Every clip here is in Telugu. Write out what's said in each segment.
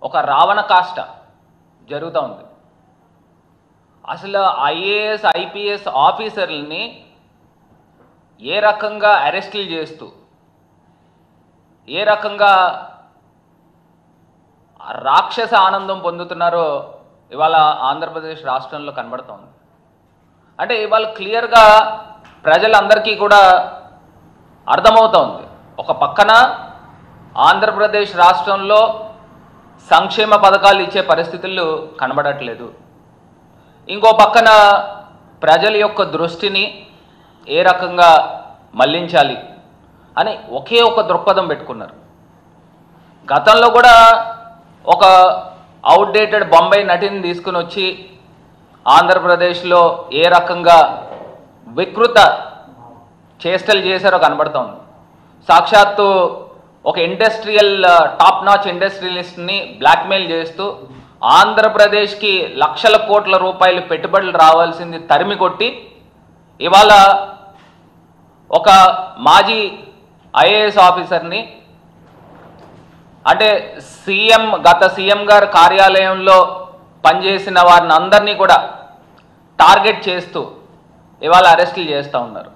ఒక రావణ కాష్ట జరుగుతూ ఉంది. అసలు ఐఏఎస్ ఐపీఎస్ ఆఫీసర్లని ఏ రకంగా అరెస్టులు చేస్తూ ఏ రకంగా రాక్షస ఆనందం పొందుతున్నారో ఇవాళ ఆంధ్రప్రదేశ్ రాష్ట్రంలో కనబడుతోంది. అంటే ఇవాళ క్లియర్గా ప్రజలందరికీ కూడా అర్థమవుతోంది. ఒక పక్కన ఆంధ్రప్రదేశ్ రాష్ట్రంలో సంక్షేమ పథకాలు ఇచ్చే పరిస్థితులు కనబడట్లేదు, ఇంకో పక్కన ప్రజల యొక్క దృష్టిని ఏ రకంగా మళ్లించాలి అని ఒకే ఒక దృక్పథం పెట్టుకున్నారు. గతంలో కూడా ఒక అవుట్డేటెడ్ బొంబాయి నటిని తీసుకుని వచ్చి ఆంధ్రప్రదేశ్లో ఏ రకంగా వికృత చేష్టలు చేశారో కనబడుతోంది. సాక్షాత్తు ఒక ఇండస్ట్రియల్ టాప్ నాచ్ ఇండస్ట్రియలిస్ట్ని బ్లాక్మెయిల్ చేస్తూ ఆంధ్రప్రదేశ్కి లక్షల కోట్ల రూపాయలు పెట్టుబడులు రావాల్సింది తరిమి కొట్టి ఇవాళ ఒక మాజీ ఐఏఎస్ ఆఫీసర్ని, అంటే గత సీఎం గారి కార్యాలయంలో పనిచేసిన వారిని అందరినీ కూడా టార్గెట్ చేస్తూ ఇవాళ అరెస్టులు చేస్తూ ఉన్నారు.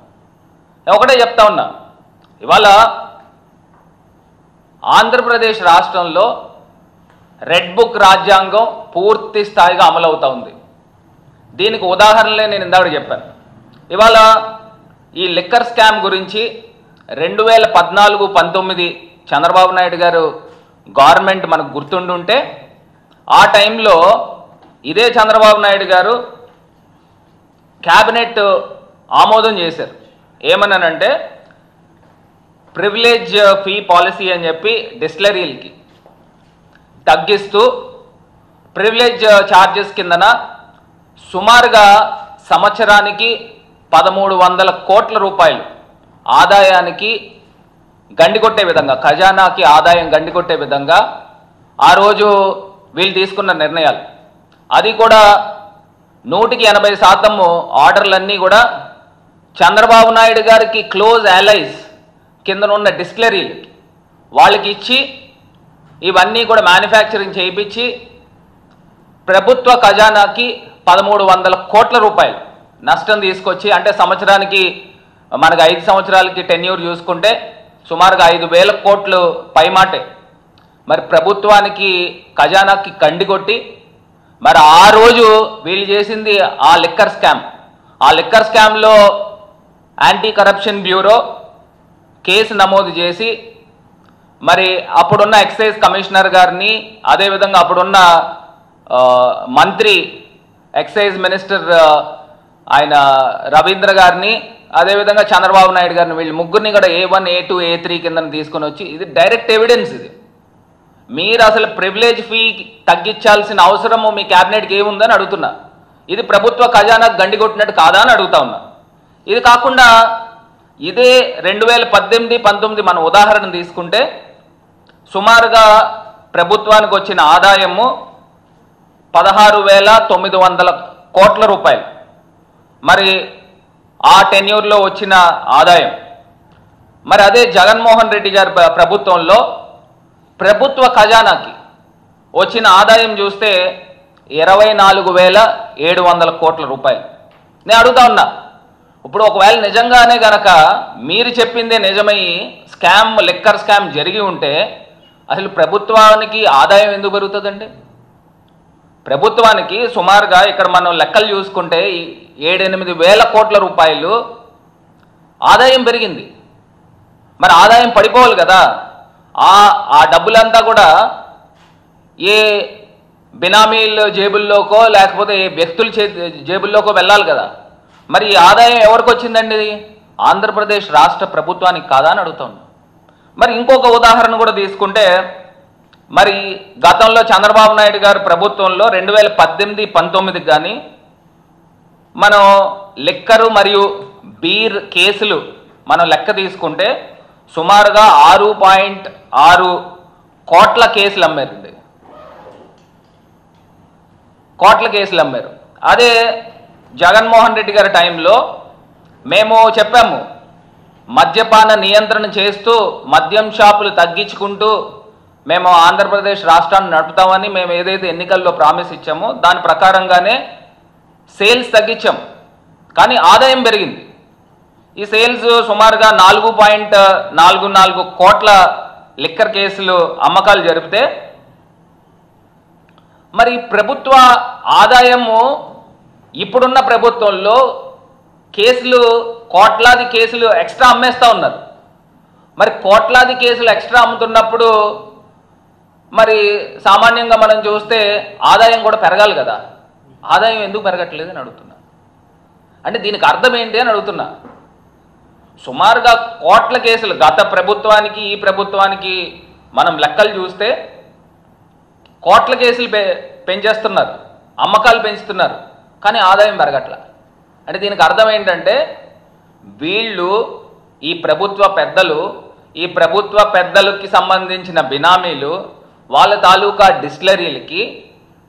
ఒకటే చెప్తా ఉన్నా, ఇవాళ ఆంధ్రప్రదేశ్ రాష్ట్రంలో రెడ్ బుక్ రాజ్యాంగం పూర్తి స్థాయిగా అమలవుతూ ఉంది. దీనికి ఉదాహరణలే నేను ఇందాక చెప్పాను. ఇవాళ ఈ లిక్కర్ స్కామ్ గురించి 2014-19 చంద్రబాబు నాయుడు గారు గవర్నమెంట్ మనకు గుర్తుండుంటే ఆ టైంలో ఇదే చంద్రబాబు నాయుడు గారు క్యాబినెట్ ఆమోదం చేశారు. ఏమన్నానంటే ప్రివిలేజ్ ఫీ పాలసీ అని చెప్పి డిస్టిలరీలకి తగ్గిస్తూ ప్రివిలేజ్ ఛార్జెస్ కిందన సుమారుగా సంవత్సరానికి 1300 కోట్ల రూపాయలు ఆదాయానికి గండికొట్టే విధంగా, ఖజానాకి ఆదాయం గండికొట్టే విధంగా ఆ రోజు వీళ్ళు తీసుకున్న నిర్ణయాలు. అది కూడా 180% ఆర్డర్లన్నీ కూడా చంద్రబాబు నాయుడు గారికి క్లోజ్ అలైస్ కిందనున్న డిస్టిలరీలకి వాళ్ళకి ఇచ్చి ఇవన్నీ కూడా మ్యానుఫ్యాక్చరింగ్ చేయించి ప్రభుత్వ ఖజానాకి 1300 కోట్ల రూపాయలు నష్టం తీసుకొచ్చి, అంటే సంవత్సరానికి మనకు 5 సంవత్సరాలకి టెన్యూర్ చూసుకుంటే సుమారుగా 5,000 కోట్లు పైమాటే మరి ప్రభుత్వానికి ఖజానాకి కండికొట్టి, మరి ఆ రోజు వీళ్ళు చేసింది ఆ లిక్కర్ స్కామ్. ఆ లిక్కర్ స్కామ్లో యాంటీ కరప్షన్ బ్యూరో కేసు నమోదు చేసి మరి అప్పుడున్న ఎక్సైజ్ కమిషనర్ గారిని, అదేవిధంగా అప్పుడున్న మంత్రి ఎక్సైజ్ మినిస్టర్ ఆయన రవీంద్ర గారిని, అదేవిధంగా చంద్రబాబు నాయుడు గారిని, వీళ్ళు ముగ్గురిని కూడా A1, A2, A3 కింద తీసుకొని వచ్చి ఇది డైరెక్ట్ ఎవిడెన్స్. ఇది మీరు అసలు ప్రివిలేజ్ ఫీ తగ్గించాల్సిన అవసరము మీ క్యాబినెట్కి ఏముందని అడుగుతున్నా. ఇది ప్రభుత్వ ఖజానాకు గండికొట్టినట్టు కాదా అని అడుగుతా ఉన్నా. ఇది కాకుండా ఇదే 2018-19 మన ఉదాహరణ తీసుకుంటే సుమారుగా ప్రభుత్వానికి వచ్చిన ఆదాయము 16,900 కోట్ల రూపాయలు. మరి ఆ టెన్యూర్లో వచ్చిన ఆదాయం, మరి అదే జగన్మోహన్ రెడ్డి గారి ప్రభుత్వంలో ప్రభుత్వ ఖజానాకి వచ్చిన ఆదాయం చూస్తే 24,700 కోట్ల రూపాయలు. నేను అడుగుతా ఉన్నా, ఇప్పుడు ఒకవేళ నిజంగానే గనక మీరు చెప్పిందే నిజమై లిక్కర్ స్కామ్ జరిగి ఉంటే అసలు ప్రభుత్వానికి ఆదాయం ఎందుకు పెరుగుతుందండి? ప్రభుత్వానికి సుమారుగా ఇక్కడ మనం లెక్కలు చూసుకుంటే 7-8 వేల కోట్ల రూపాయలు ఆదాయం పెరిగింది. మరి ఆదాయం పడిపోవాలి కదా. ఆ డబ్బులంతా కూడా ఏ బినామీల జేబుల్లోకో లేకపోతే ఏ వ్యక్తుల జేబుల్లోకో వెళ్ళాలి కదా. మరి ఈ ఆదాయం ఎవరికి వచ్చిందండి? ఆంధ్రప్రదేశ్ రాష్ట్ర ప్రభుత్వానికి కాదా అని అడుగుతాను. మరి ఇంకొక ఉదాహరణ కూడా తీసుకుంటే, మరి గతంలో చంద్రబాబు నాయుడు గారి ప్రభుత్వంలో 2018-19 కానీ మనం లిక్కరు మరియు బీర్ కేసులు మనం లెక్క తీసుకుంటే సుమారుగా 6.6 కోట్ల కేసులు అమ్మారండి. కోట్ల కేసులు అమ్మారు. అదే జగన్మోహన్ రెడ్డి గారి టైంలో మేము చెప్పాము, మద్యపాన నియంత్రణ చేస్తూ మద్యం షాపులు తగ్గించుకుంటూ మేము ఆంధ్రప్రదేశ్ రాష్ట్రాన్ని నడుపుతామని మేము ఏదైతే ఎన్నికల్లో ప్రామిస్ ఇచ్చామో దాని ప్రకారంగానే సేల్స్ తగ్గించాం, కానీ ఆదాయం పెరిగింది. ఈ సేల్స్ సుమారుగా 4.44 కోట్ల లిక్కర్ కేసులు అమ్మకాలు జరిపితే మరి ప్రభుత్వ ఆదాయము ఇప్పుడున్న ప్రభుత్వంలో కేసులు కోట్లాది కేసులు ఎక్స్ట్రా అమ్మేస్తూ ఉన్నారు. మరి కోట్లాది కేసులు ఎక్స్ట్రా అమ్ముతున్నప్పుడు మరి సామాన్యంగా మనం చూస్తే ఆదాయం కూడా పెరగాలి కదా. ఆదాయం ఎందుకు పెరగట్లేదు అని అడుగుతున్నా. అంటే దీనికి అర్థం ఏంటి అని అడుగుతున్నా. సుమారుగా కోట్ల కేసులు గత ప్రభుత్వానికి ఈ ప్రభుత్వానికి మనం లెక్కలు చూస్తే కోట్ల కేసులు పెంచేస్తున్నారు, అమ్మకాలు పెంచుతున్నారు, కానీ ఆదాయం పెరగట్ల. అంటే దీనికి అర్థం ఏంటంటే వీళ్ళు ఈ ప్రభుత్వ పెద్దలకి సంబంధించిన బినామీలు వాళ్ళ తాలూకా డిస్టిలరీలకి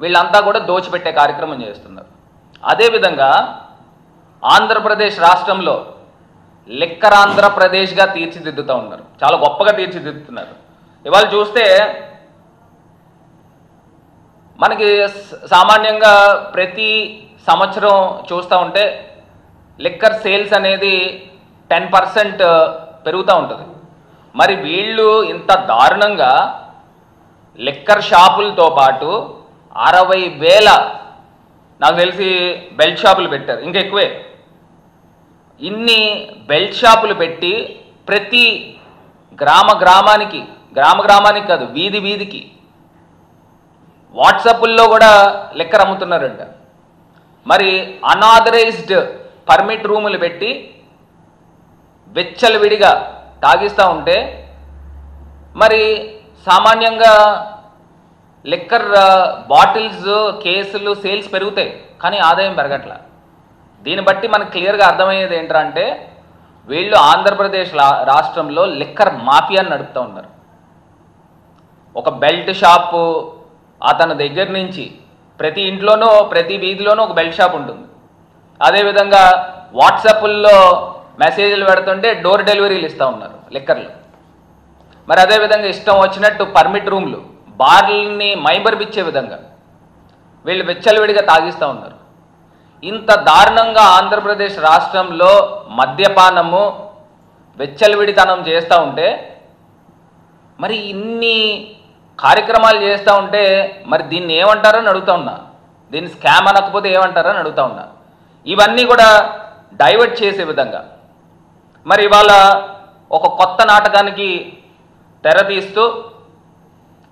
వీళ్ళంతా కూడా దోచిపెట్టే కార్యక్రమం చేస్తున్నారు. అదేవిధంగా ఆంధ్రప్రదేశ్ రాష్ట్రంలో లిక్కర్ ఆంధ్రప్రదేశ్గా తీర్చిదిద్దుతూ ఉన్నారు, చాలా గొప్పగా తీర్చిదిద్దుతున్నారు. ఇవాళ చూస్తే మనకి సామాన్యంగా ప్రతి సంవత్సరం చూస్తూ ఉంటే లిక్కర్ సేల్స్ అనేది 10% పెరుగుతూ ఉంటుంది. మరి వీళ్ళు ఇంత దారుణంగా లిక్కర్ షాపులతో పాటు 60,000 నాకు తెలిసి బెల్ట్ షాపులు పెట్టారు, ఇంకా ఎక్కువే. ఇన్ని బెల్ట్ షాపులు పెట్టి ప్రతి గ్రామానికి కాదు, వీధికి వాట్సాప్ల్లో కూడా లిక్కర్ అమ్ముతున్నారంట. మరి అన్ఆథరైజ్డ్ పర్మిట్ రూములు పెట్టి విచ్చలవిడిగా తాగిస్తూ ఉంటే మరి సామాన్యంగా లిక్కర్ బాటిల్స్ కేసులు సేల్స్ పెరుగుతాయి, కానీ ఆదాయం పెరగట్ల. దీన్ని బట్టి మనకు క్లియర్గా అర్థమయ్యేది ఏంటంటే వీళ్ళు ఆంధ్రప్రదేశ్ రాష్ట్రంలో లిక్కర్ మాఫియాని నడుపుతూ ఉన్నారు. ఒక బెల్ట్ షాపు అతని దగ్గర నుంచి ప్రతి ఇంట్లోనూ ప్రతి వీధిలోనూ ఒక బెల్ట్ షాప్ ఉంటుంది. అదేవిధంగా వాట్సాప్ల్లో మెసేజ్లు పెడుతుంటే డోర్ డెలివరీలు ఇస్తూ ఉన్నారు లిక్కర్లు. మరి అదేవిధంగా ఇష్టం వచ్చినట్టు పర్మిట్ రూమ్లు బార్లని మైబర్బిచ్చే విధంగా వీళ్ళు విచ్చలవిడిగా తాగిస్తూ ఉన్నారు. ఇంత దారుణంగా ఆంధ్రప్రదేశ్ రాష్ట్రంలో మద్యపానము విచ్చలవిడితనం చేస్తూ ఉంటే మరి ఇన్ని కార్యక్రమాలు చేస్తూ ఉంటే మరి దీన్ని ఏమంటారని అడుగుతా ఉన్నా. దీన్ని స్కామ్ అనకపోతే ఏమంటారని అడుగుతా ఉన్నా. ఇవన్నీ కూడా డైవర్ట్ చేసే విధంగా మరి ఇవాళ ఒక కొత్త నాటకానికి తెరతీస్తూ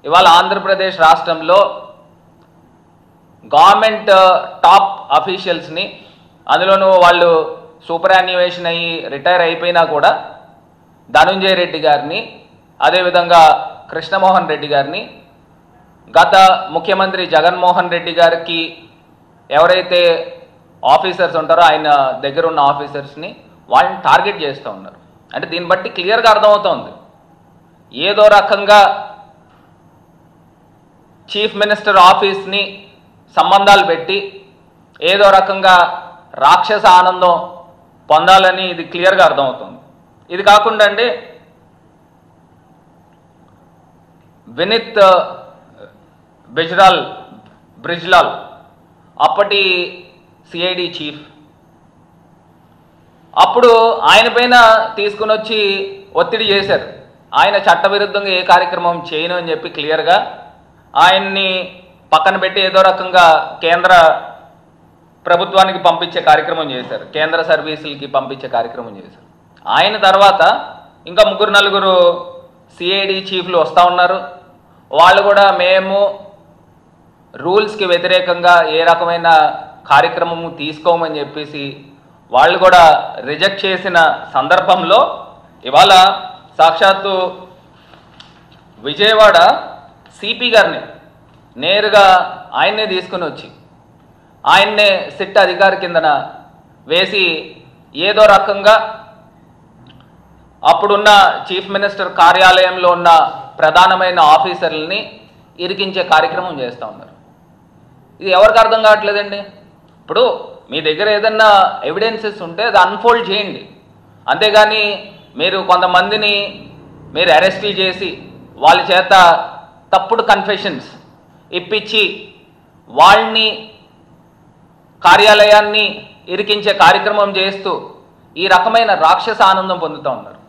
ఇవాళ ఆంధ్రప్రదేశ్ రాష్ట్రంలో గవర్నమెంట్ టాప్ అఫీషియల్స్ని, అందులోనూ వాళ్ళు సూపర్ యాన్యువేషన్ అయ్యి రిటైర్ అయిపోయినా కూడా ధనుంజయ రెడ్డి గారిని, అదేవిధంగా కృష్ణమోహన్ రెడ్డి గారిని, గత ముఖ్యమంత్రి జగన్మోహన్ రెడ్డి గారికి ఎవరైతే ఆఫీసర్స్ ఉంటారో ఆయన దగ్గర ఉన్న ఆఫీసర్స్ని వాళ్ళని టార్గెట్ చేస్తూ ఉన్నారు. అంటే దీన్ని బట్టి క్లియర్గా అర్థమవుతోంది ఏదో రకంగా చీఫ్ మినిస్టర్ ఆఫీస్ని సంబంధాలు పెట్టి ఏదో రకంగా రాక్షస ఆనందం పొందాలని ఇది క్లియర్గా అర్థమవుతుంది. ఇది కాకుండా అండి వినీత్ బ్రిజ్లాల్ అప్పటి సిఐడి చీఫ్, అప్పుడు ఆయన పైన తీసుకుని వచ్చి ఒత్తిడి చేశారు. ఆయన చట్టవిరుద్ధంగా ఏ కార్యక్రమం చేయను అని చెప్పి క్లియర్గా ఆయన్ని పక్కన పెట్టి ఏదో రకంగా కేంద్ర ప్రభుత్వానికి పంపించే కార్యక్రమం చేశారు, కేంద్ర సర్వీసులకి పంపించే కార్యక్రమం చేశారు. ఆయన తర్వాత ఇంకా 3-4 సిఐడి చీఫ్లు వస్తూ ఉన్నారు. వాళ్ళు కూడా మేము రూల్స్కి వ్యతిరేకంగా ఏ రకమైన కార్యక్రమము తీసుకోమని చెప్పేసి వాళ్ళు కూడా రిజెక్ట్ చేసిన సందర్భంలో ఇవాళ సాక్షాత్తు విజయవాడ సిపి గారిని నేరుగా ఆయన్నే తీసుకుని వచ్చి ఆయన్నే సిట్ అధికారి కిందన వేసి ఏదో రకంగా అప్పుడున్న చీఫ్ మినిస్టర్ కార్యాలయంలో ఉన్న ప్రధానమైన ఆఫీసర్లని ఇరికించే కార్యక్రమం చేస్తూ ఉన్నారు. ఇది ఎవరికి అర్థం కావట్లేదండి. ఇప్పుడు మీ దగ్గర ఏదన్నా ఎవిడెన్సెస్ ఉంటే అది అన్ఫోల్డ్ చేయండి, అంతేగాని మీరు కొంతమందిని మీరు అరెస్టులు చేసి వాళ్ళ చేత తప్పుడు కన్ఫెషన్స్ ఇప్పించి వాళ్ళని కార్యాలయాన్ని ఇరికించే కార్యక్రమం చేస్తూ ఈ రకమైన రాక్షస ఆనందం పొందుతూ ఉన్నారు.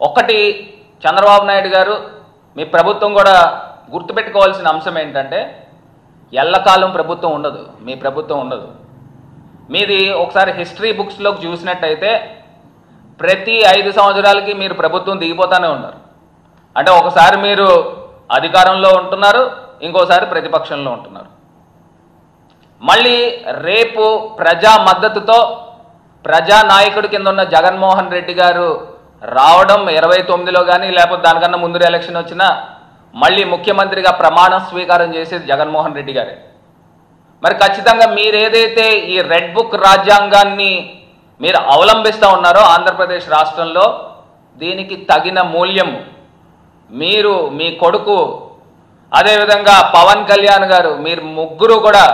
ఒకటి చంద్రబాబు నాయుడు గారు, మీ ప్రభుత్వం కూడా గుర్తుపెట్టుకోవాల్సిన అంశం ఏంటంటే, ఎల్లకాలం ప్రభుత్వం ఉండదు, మీ ప్రభుత్వం ఉండదు. మీది ఒకసారి హిస్టరీ బుక్స్లోకి చూసినట్టయితే ప్రతి 5 సంవత్సరాలకి మీరు ప్రభుత్వం దిగిపోతూనే ఉన్నారు. అంటే ఒకసారి మీరు అధికారంలో ఉంటున్నారు, ఇంకోసారి ప్రతిపక్షంలో ఉంటున్నారు. మళ్ళీ రేపు ప్రజా మద్దతుతో ప్రజానాయకుడి కింద ఉన్న జగన్మోహన్ రెడ్డి గారు రావడం 29లో కానీ లేకపోతే దానికన్నా ముందు ఎలక్షన్ వచ్చినా మళ్ళీ ముఖ్యమంత్రిగా ప్రమాణ స్వీకారం చేసేది జగన్మోహన్ రెడ్డి గారే. మరి ఖచ్చితంగా మీరు ఏదైతే ఈ రెడ్ బుక్ రాజ్యాంగాన్ని మీరు అవలంబిస్తూ ఉన్నారో ఆంధ్రప్రదేశ్ రాష్ట్రంలో, దీనికి తగిన మూల్యం మీరు, మీ కొడుకు, అదేవిధంగా పవన్ కళ్యాణ్ గారు, మీరు ముగ్గురు కూడా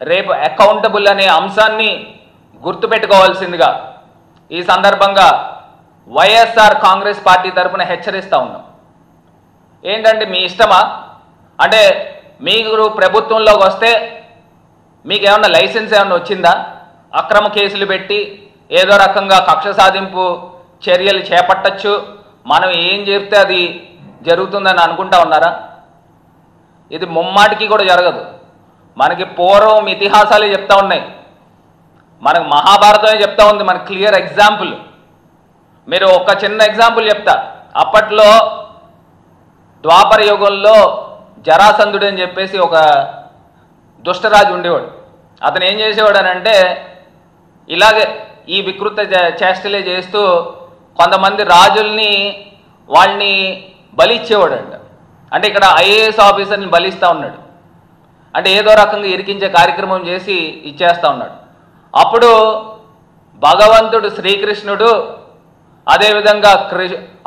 రేపు అకౌంటబుల్ అనే అంశాన్ని గుర్తుపెట్టుకోవాల్సిందిగా ఈ సందర్భంగా వైఎస్ఆర్ కాంగ్రెస్ పార్టీ తరఫున హెచ్చరిస్తూ ఉన్నాం. ఏంటంటే మీ ఇష్టమా? అంటే మీరు ప్రభుత్వంలోకి వస్తే మీకు ఏమన్నా లైసెన్స్ ఏమన్నా వచ్చిందా? అక్రమ కేసులు పెట్టి ఏదో రకంగా కక్ష సాధింపు చర్యలు చేపట్టచ్చు, మనం ఏం చెప్తే అది జరుగుతుందని అనుకుంటా ఉన్నారా? ఇది ముమ్మాటికి కూడా జరగదు. మనకి పూర్వం ఇతిహాసాలే చెప్తా ఉన్నాయి, మనకు మహాభారతమే చెప్తా ఉంది, మనకు క్లియర్ ఎగ్జాంపుల్. మీరు ఒక చిన్న ఎగ్జాంపుల్ చెప్తా. అప్పట్లో ద్వాపర యుగంలో జరాసంధుడు అని చెప్పేసి ఒక దుష్టరాజు ఉండేవాడు. అతను ఏం చేసేవాడు అని అంటే, ఇలాగే ఈ వికృత చేష్టలే చేస్తూ కొంతమంది రాజుల్ని వాళ్ళని బలిచ్చేవాడంట. అంటే ఇక్కడ ఐఏఎస్ ఆఫీసర్ని బలిస్తూ ఉన్నాడు. అంటే ఏదో రకంగా ఇరికించే కార్యక్రమం చేసి ఇచ్చేస్తూ ఉన్నాడు. అప్పుడు భగవంతుడు శ్రీకృష్ణుడు, అదేవిధంగా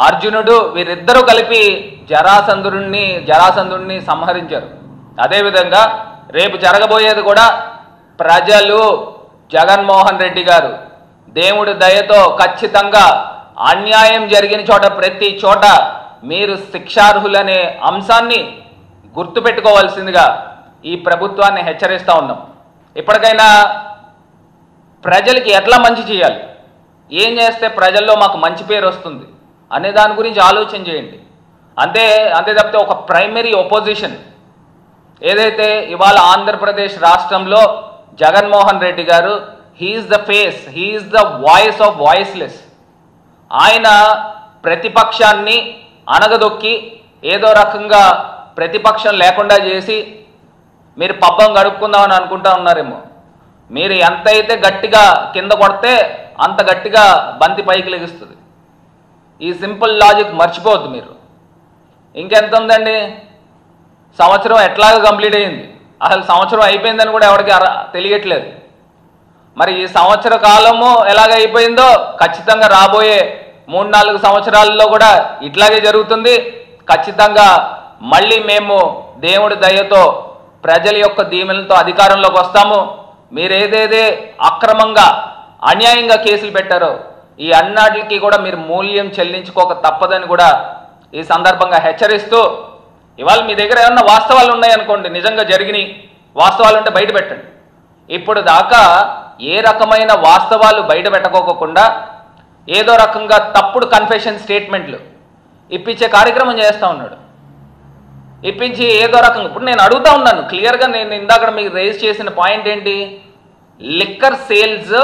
అర్జునుడు, వీరిద్దరూ కలిపి జరాసంధుడిని సంహరించారు. అదేవిధంగా రేపు జరగబోయేది కూడా ప్రజలు, జగన్మోహన్ రెడ్డి గారు దేవుడి దయతో ఖచ్చితంగా అన్యాయం జరిగిన చోట ప్రతి చోట మీరు శిక్షార్హులనే అంశాన్ని గుర్తుపెట్టుకోవాల్సిందిగా ఈ ప్రభుత్వాన్ని హెచ్చరిస్తూ ఉన్నాం. ఇప్పటికైనా ప్రజలకి ఎట్లా మంచి చేయాలి, ఏం చేస్తే ప్రజల్లో మాకు మంచి పేరు వస్తుంది అనే దాని గురించి ఆలోచన చేయండి. అంతే తప్పితే ఒక ప్రైమరీ ఒపోజిషన్ ఏదైతే ఇవాళ ఆంధ్రప్రదేశ్ రాష్ట్రంలో జగన్మోహన్ రెడ్డి గారు, he is the face, he is the voice of voiceless. ఆయన ప్రతిపక్షాన్ని అణగదొక్కి ఏదో రకంగా ప్రతిపక్షం లేకుండా చేసి మీరు పబ్బం గడుపుకుందామని అనుకుంటా ఉన్నారేమో. మీరు ఎంతైతే గట్టిగా కింద కొడితే అంత గట్టిగా బంతి పైకి లెగుస్తుంది. ఈ సింపుల్ లాజిక్ మర్చిపోవద్దు మీరు. ఇంకెంత ఉందండి, సంవత్సరం ఎట్లాగో కంప్లీట్ అయింది. అసలు సంవత్సరం అయిపోయిందని కూడా ఎవరికి తెలియట్లేదు. మరి ఈ సంవత్సర కాలము ఎలాగ అయిపోయిందో ఖచ్చితంగా రాబోయే 3-4 సంవత్సరాల్లో కూడా ఇట్లాగే జరుగుతుంది. ఖచ్చితంగా మళ్ళీ మేము దేవుడి దయతో ప్రజల యొక్క దీవెనలతో అధికారంలోకి వస్తాము. మీరు ఏదేదే అక్రమంగా అన్యాయంగా కేసులు పెట్టారో ఈ అన్నిటికీ కూడా మీరు మూల్యం చెల్లించుకోక తప్పదని కూడా ఈ సందర్భంగా హెచ్చరిస్తూ, ఇవాళ మీ దగ్గర ఏమన్నా వాస్తవాలు ఉన్నాయనుకోండి, నిజంగా జరిగినాయి వాస్తవాలు ఉంటే బయట పెట్టండి. ఇప్పుడు దాకా ఏ రకమైన వాస్తవాలు బయట పెట్టకోకుండా ఏదో రకంగా తప్పుడు కన్ఫెషన్ స్టేట్మెంట్లు ఇప్పించే కార్యక్రమం చేస్తూ ఉన్నాడు. ఇప్పించి ఏదో రకంగా ఇప్పుడు నేను అడుగుతా ఉన్నాను క్లియర్గా, నేను ఇందాక మీకు రేజ్ చేసిన పాయింట్ ఏంటి, లిక్కర్ సేల్స్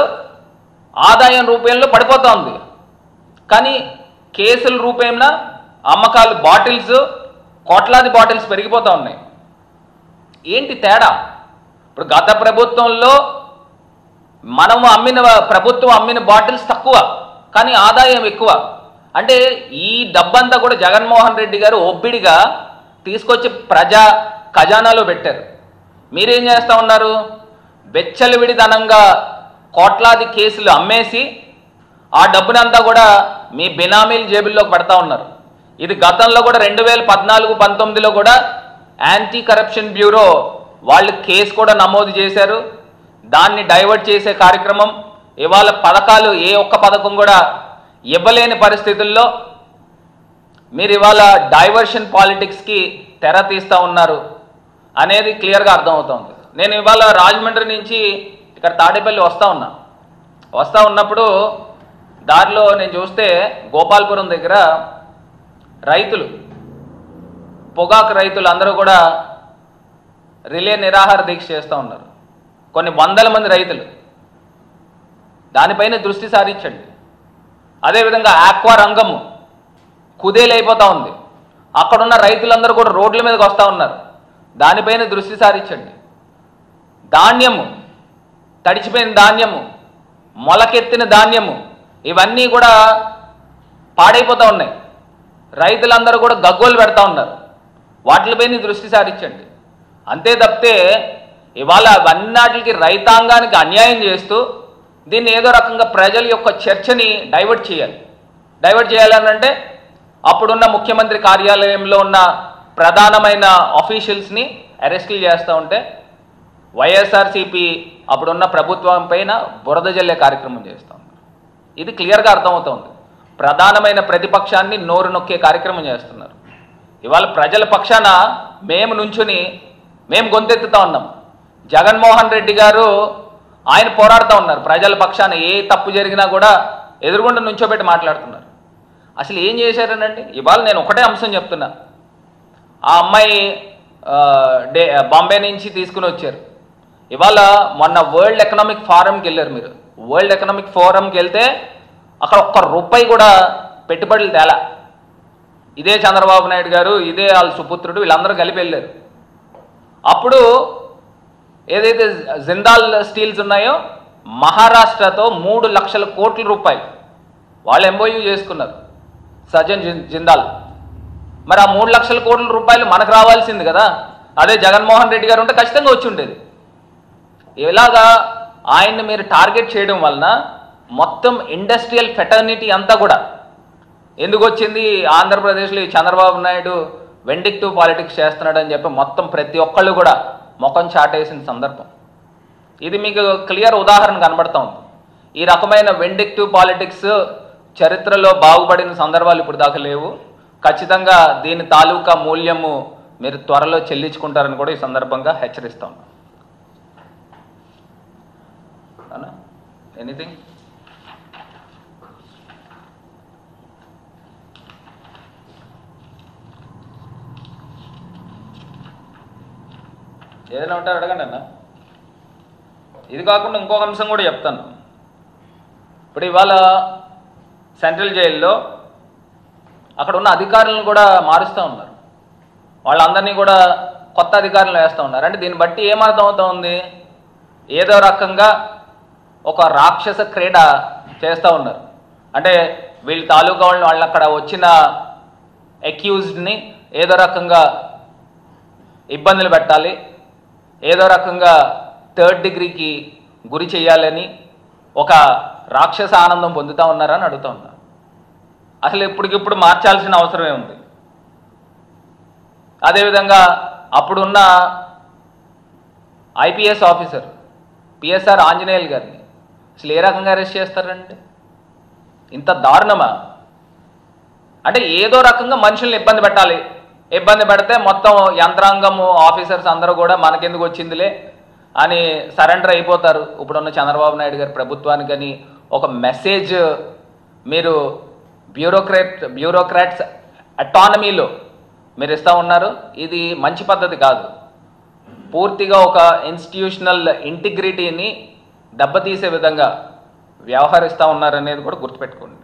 ఆదాయం రూపంలో పడిపోతూ ఉంది, కానీ కేసుల రూపేణ అమ్మకాలు బాటిల్స్, కోట్లాది బాటిల్స్ పెరిగిపోతూ ఉన్నాయి. ఏంటి తేడా? ఇప్పుడు గత ప్రభుత్వంలో ప్రభుత్వం అమ్మిన బాటిల్స్ తక్కువ, కానీ ఆదాయం ఎక్కువ. అంటే ఈ డబ్బంతా కూడా జగన్మోహన్ రెడ్డి గారు ఒబ్బిడిగా తీసుకొచ్చి ప్రజా ఖజానాలో పెట్టారు. మీరేం చేస్తూ ఉన్నారు, వెచ్చలవిడితనంగా కోట్లాది కేసులు అమ్మేసి ఆ డబ్బునంతా కూడా మీ బినామీల జేబుల్లోకి పెడతా ఉన్నారు. ఇది గతంలో కూడా 2014-19లో కూడా యాంటీ కరప్షన్ బ్యూరో వాళ్ళు కేసు కూడా నమోదు చేశారు. దాన్ని డైవర్ట్ చేసే కార్యక్రమం, ఇవాళ పథకాలు ఏ ఒక్క పథకం కూడా ఇవ్వలేని పరిస్థితుల్లో మీరు ఇవాళ డైవర్షన్ పాలిటిక్స్కి తెర తీస్తూ ఉన్నారు అనేది క్లియర్గా అర్థమవుతుంది. నేను ఇవాళ రాజమండ్రి నుంచి ఇక్కడ తాడేపల్లి వస్తూ ఉన్నప్పుడు దారిలో నేను చూస్తే గోపాల్పురం దగ్గర పొగాకు రైతులు అందరూ కూడా రిలే నిరాహార దీక్ష చేస్తూ ఉన్నారు. కొన్ని వందల మంది రైతులు. దానిపైన దృష్టి సారించండి. అదేవిధంగా ఆక్వా రంగము కుదేలైపోతూ ఉంది. అక్కడున్న రైతులందరూ కూడా రోడ్ల మీదకి వస్తూ ఉన్నారు. దానిపైన దృష్టి సారించండి. ధాన్యము, తడిచిపోయిన ధాన్యము, మొలకెత్తిన ధాన్యము ఇవన్నీ కూడా పాడైపోతూ ఉన్నాయి. రైతులందరూ కూడా గగ్గోలు పెడతా ఉన్నారు. వాటిపైన దృష్టి సారించండి. అంతే తప్పితే ఇవాళ అవన్నిటికి రైతాంగానికి అన్యాయం చేస్తూ దీన్ని ఏదో రకంగా ప్రజల యొక్క చర్చని డైవర్ట్ చేయాలని అంటే అప్పుడున్న ముఖ్యమంత్రి కార్యాలయంలో ఉన్న ప్రధానమైన ఆఫీషియల్స్ని అరెస్టులు చేస్తూ ఉంటే వైఎస్ఆర్సీపీ అప్పుడున్న ప్రభుత్వం పైన బురద జల్లే కార్యక్రమం చేస్తూ ఉంది. ఇది క్లియర్గా అర్థమవుతుంది. ప్రధానమైన ప్రతిపక్షాన్ని నోరు నొక్కే కార్యక్రమం చేస్తున్నారు. ఇవాళ ప్రజల పక్షాన మేము గొంతెత్తుతూ ఉన్నాం. జగన్మోహన్ రెడ్డి గారు ఆయన పోరాడుతూ ఉన్నారు. ప్రజల పక్షాన ఏ తప్పు జరిగినా కూడా ఎదురుగుండా నుంచోబెట్టి మాట్లాడుతున్నారు. అసలు ఏం చేశారనండి? ఇవాళ నేను ఒకటే అంశం చెప్తున్నా. ఆ అమ్మాయి బాంబే నుంచి తీసుకుని వచ్చారు. ఇవాళ మొన్న వరల్డ్ ఎకనామిక్ ఫోరంకి వెళ్ళారు మీరు. వరల్డ్ ఎకనామిక్ ఫోరంకి వెళ్తే అక్కడ ఒక్క రూపాయి కూడా పెట్టుబడులు తేలా. ఇదే చంద్రబాబు నాయుడు గారు, ఇదే వాళ్ళ సుపుత్రుడు వీళ్ళందరూ కలిపి వెళ్ళారు. అప్పుడు ఏదైతే జిందాల్ స్టీల్స్ ఉన్నాయో మహారాష్ట్రతో 3 లక్షల కోట్ల రూపాయలు వాళ్ళు ఎంఓయూ చేసుకున్నారు, సజ్జన్ జిందాల్. మరి ఆ 3 లక్షల కోట్ల రూపాయలు మనకు రావాల్సింది కదా. అదే జగన్మోహన్ రెడ్డి గారు ఉంటే ఖచ్చితంగా వచ్చి ఉండేది. ఇలాగా ఆయన్ని మీరు టార్గెట్ చేయడం వలన మొత్తం ఇండస్ట్రియల్ ఫెటర్నిటీ అంతా కూడా ఎందుకు వచ్చింది? ఆంధ్రప్రదేశ్లో ఈ చంద్రబాబు నాయుడు వెండిక్టివ్ పాలిటిక్స్ చేస్తున్నాడని చెప్పి మొత్తం ప్రతి ఒక్కళ్ళు కూడా ముఖం చాటేసిన సందర్భం. ఇది మీకు క్లియర్ ఉదాహరణ కనబడుతూ ఉంది. ఈ రకమైన వెండిక్టివ్ పాలిటిక్స్ చరిత్రలో బాగుపడిన సందర్భాలు ఇప్పుడు దాకా లేవు. ఖచ్చితంగా దీని తాలూకా మూల్యము మీరు త్వరలో చెల్లించుకుంటారని కూడా ఈ సందర్భంగా హెచ్చరిస్తాం. ఎనీథింగ్? ఏదైనా ఉంటే అడగండి అన్న. ఇది కాకుండా ఇంకొక అంశం కూడా చెప్తాను. ఇప్పుడు ఇవాళ సెంట్రల్ జైల్లో అక్కడ ఉన్న అధికారులను కూడా మారుస్తూ ఉన్నారు. వాళ్ళందరినీ కూడా కొత్త అధికారులు వేస్తూ ఉన్నారు. అంటే దీన్ని బట్టి ఏమర్థం అవుతూ ఉంది? ఏదో రకంగా ఒక రాక్షస క్రీడ చేస్తూ ఉన్నారు. అంటే వీళ్ళ తాలూకా వాళ్ళు అక్కడ వచ్చిన అక్యూజ్డ్ని ఏదో రకంగా ఇబ్బందులు పెట్టాలి, ఏదో రకంగా 3rd డిగ్రీకి గురి చేయాలని ఒక రాక్షస ఆనందం పొందుతూ ఉన్నారని అడుగుతూ ఉన్నారు. అసలు ఇప్పటికిప్పుడు మార్చాల్సిన అవసరమే ఉంది. అదేవిధంగా అప్పుడున్న ఐపీఎస్ ఆఫీసర్ పిఎస్ఆర్ ఆంజనేయులు గారిని అసలు ఏ రకంగా అరెస్ట్ చేస్తారంటే ఇంత దారుణమా? అంటే ఏదో రకంగా మనుషుల్ని ఇబ్బంది పెట్టాలి. ఇబ్బంది పెడితే మొత్తం యంత్రాంగము ఆఫీసర్స్ అందరూ కూడా మనకెందుకు వచ్చిందిలే అని సరెండర్ అయిపోతారు. ఇప్పుడున్న చంద్రబాబు నాయుడు గారి ప్రభుత్వానికి అని ఒక మెసేజ్ మీరు బ్యూరోక్రాట్స్ అటానమీలో మీరు ఇస్తూ ఉన్నారు. ఇది మంచి పద్ధతి కాదు. పూర్తిగా ఒక ఇన్స్టిట్యూషనల్ ఇంటిగ్రిటీని దెబ్బతీసే విధంగా వ్యవహరిస్తూ ఉన్నారనేది కూడా గుర్తుపెట్టుకోండి.